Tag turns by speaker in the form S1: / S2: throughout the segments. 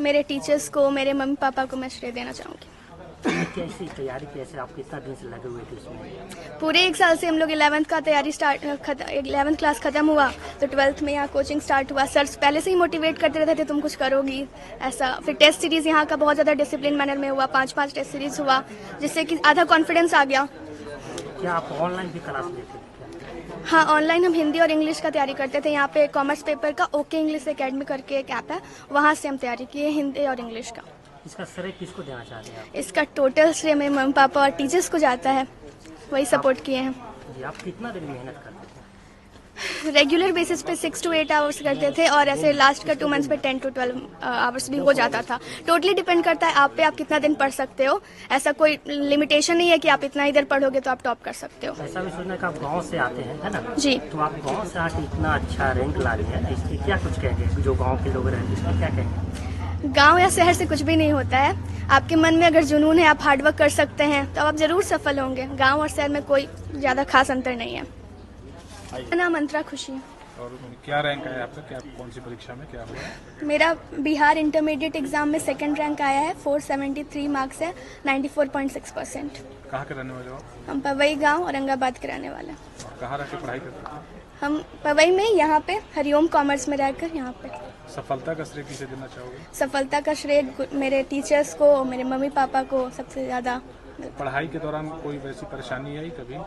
S1: मेरे टीचर्स को, मेरे मम्मी पापा को मैं श्रेय देना चाहूँगी।
S2: कैसी तैयारी, कैसे आप कितना दिन से लगे हुए थे उसमें?
S1: पूरे 1 साल से हम लोग 11th का तैयारी 11th क्लास खत्म हुआ तो 12th में यहाँ कोचिंग स्टार्ट हुआ। सर पहले से ही मोटिवेट करते रहते थे तुम कुछ करोगी ऐसा। फिर टेस्ट सीरीज यहाँ का बहुत ज़्यादा डिसिप्लिन मैनर में हुआ, 5 टेस्ट सीरीज हुआ, जिससे कि आधा कॉन्फिडेंस आ गया।
S2: क्या आप ऑनलाइन भी क्लास लेते थे?
S1: हाँ, ऑनलाइन हम हिंदी और इंग्लिश का तैयारी करते थे। यहाँ पे कॉमर्स पेपर का ओके इंग्लिश एकेडमी करके एक ऐप है, वहाँ से हम तैयारी किए हिंदी और इंग्लिश का।
S2: इसका श्रेय किसको देना चाहते हैं आप?
S1: इसका टोटल श्रेय मेरे मम्मी पापा और टीचर्स को जाता है, वही सपोर्ट किए हैं।
S2: जी, आप कितना दिन मेहनत करते थे?
S1: रेगुलर बेसिस पे 6 to 8 आवर्स करते थे और ऐसे लास्ट का 2 मंथ्स पे 10 to 12 आवर्स भी हो जाता था। टोटली डिपेंड करता है आप पे, आप कितना दिन पढ़ सकते हो। ऐसा कोई लिमिटेशन नहीं है कि आप इतना इधर पढ़ोगे तो आप टॉप कर सकते हो।
S2: ऐसा भी सोचना कि आप गांव से आते हैं, है ना?
S1: जी।
S2: तो आप गांव से आके इतना अच्छा रैंक ला रहे हैं, इसके क्या कुछ कहेंगे? जो गांव के लोग रहते हैं इसमें क्या कहेंगे?
S1: गांव या शहर से कुछ भी नहीं होता है। आपके मन में अगर जुनून है, आप हार्डवर्क कर सकते हैं तो आप जरूर सफल होंगे। गांव और शहर में कोई ज्यादा खास अंतर नहीं है। मेरा नाम अंतरा खुशी है।
S3: और क्या रैंक आया आपका? क्या कौन सी परीक्षा में क्या हुआ?
S1: मेरा बिहार इंटरमीडिएट एग्जाम में 2nd रैंक आया है। 473 मार्क्स है, 94.6%।
S3: कहाँ के रहने वाले हो?
S1: हम पवई गांव औरंगाबाद के रहने वाले हैं।
S3: और कहाँ रह के पढ़ाई करते थे?
S1: हम पवई में यहाँ पे हरिओम कॉमर्स में रहकर यहाँ पे।
S3: सफलता का श्रेय किसे देना चाहोगे?
S1: सफलता का श्रेय मेरे टीचर्स को, मेरे मम्मी पापा को सबसे ज्यादा।
S3: पढ़ाई के दौरान कोई वैसी परेशानी आई कभी?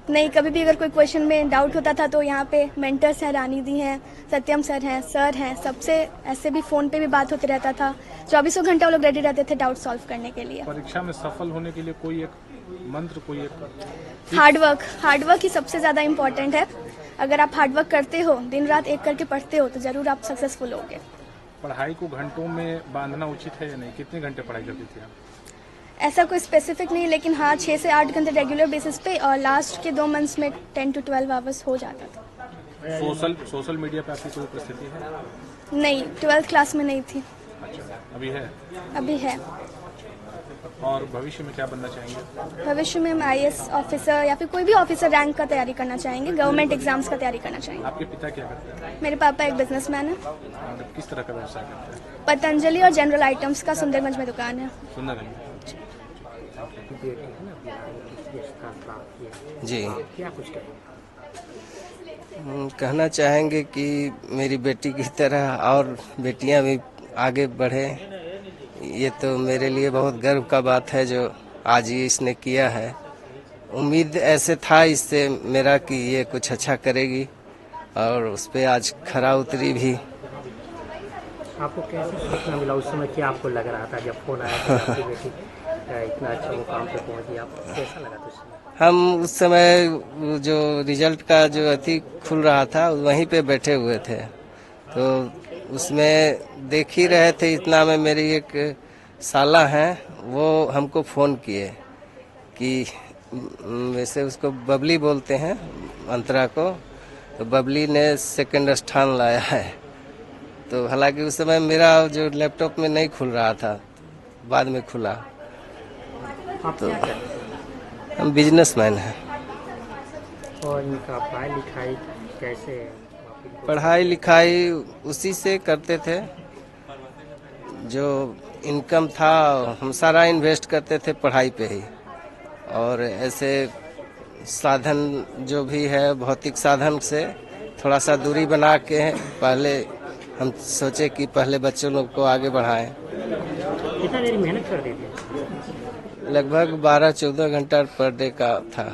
S1: नहीं, कभी भी अगर कोई क्वेश्चन में डाउट होता था तो यहाँ पे मेंटर्स हैं, रानी दी हैं, सत्यम सर हैं, सबसे ऐसे भी फोन पे भी बात होते रहता था। 24 घंटा वो लोग रेडी रहते थे डाउट सॉल्व करने के लिए।
S3: परीक्षा में सफल होने के लिए कोई एक मंत्र, कोई एक
S1: हार्डवर्क ही सबसे ज्यादा इम्पोर्टेंट है। अगर आप हार्डवर्क करते हो, दिन रात एक करके पढ़ते हो तो जरूर आप सक्सेसफुल होगे।
S3: पढ़ाई को घंटों में बांधना उचित है या नहीं? कितने घंटे पढ़ाई करती थी आप?
S1: ऐसा कोई स्पेसिफिक नहीं, लेकिन हाँ 6 से 8 घंटे रेगुलर बेसिस पे, और लास्ट के 2 मंथ्स में 10 to 12 आवर्स हो जाता था।
S3: सोशल मीडिया पे आपकी कोई उपस्थिति है?
S1: नहीं, 12th क्लास में नहीं थी।
S3: अच्छा, अभी है?
S1: अभी है।
S3: और भविष्य में क्या बनना चाहेंगे?
S1: भविष्य में हम IAS ऑफिसर या फिर कोई भी ऑफिसर रैंक का तैयारी करना चाहेंगे, गवर्नमेंट एग्जाम्स का तैयारी करना चाहेंगे।
S3: आपके पिता क्या करते हैं?
S1: मेरे पापा एक बिजनेसमैन है।
S3: और किस तरह का व्यवसाय करते हैं?
S1: पतंजलि और जनरल आइटम्स का सुंदरगंज में दुकान है।
S3: सुंदर है।
S2: बेटी है ना, बिहार में किसी स्थान प्राप्त किया,
S4: जी,
S2: क्या कुछ कहेंगे?
S4: कहना चाहेंगे कि मेरी बेटी की तरह और बेटियां भी आगे बढ़े। ये तो मेरे लिए बहुत गर्व का बात है जो आज ये इसने किया है। उम्मीद ऐसे था इससे मेरा कि ये कुछ अच्छा करेगी और उस पे आज खरा उतरी भी।
S2: आपको कैसे सूचना मिला उस समय? क्या आपको लग रहा था जब फोन आया कि आपकी बेटी इतना अच्छा मुकाम पे पहुंची? आपको कैसा लगा था उस समय?
S4: हम उस समय जो रिजल्ट का जो अति खुल रहा था वहीं पे बैठे हुए थे, तो उसमें देख ही रहे थे। इतना में मेरी एक साला हैं, वो हमको फ़ोन किए कि वैसे उसको बबली बोलते हैं, अंतरा को, तो बबली ने 2nd स्थान लाया है। तो हालांकि उस समय मेरा जो लैपटॉप में नहीं खुल रहा था, बाद में खुला।
S2: आप
S4: तो
S2: क्या करते हैं?
S4: हम बिजनेसमैन हैं।
S2: और इनका पढ़ाई लिखाई कैसे है?
S4: पढ़ाई लिखाई उसी से करते थे, जो इनकम था हम सारा इन्वेस्ट करते थे पढ़ाई पे ही। और ऐसे साधन जो भी है भौतिक साधन से थोड़ा सा दूरी बना के पहले हम सोचे कि पहले बच्चों लोग को आगे बढ़ाएं।
S2: कितना देर मेहनत कर देते हैं?
S4: लगभग 12-14 घंटा पर डे का था।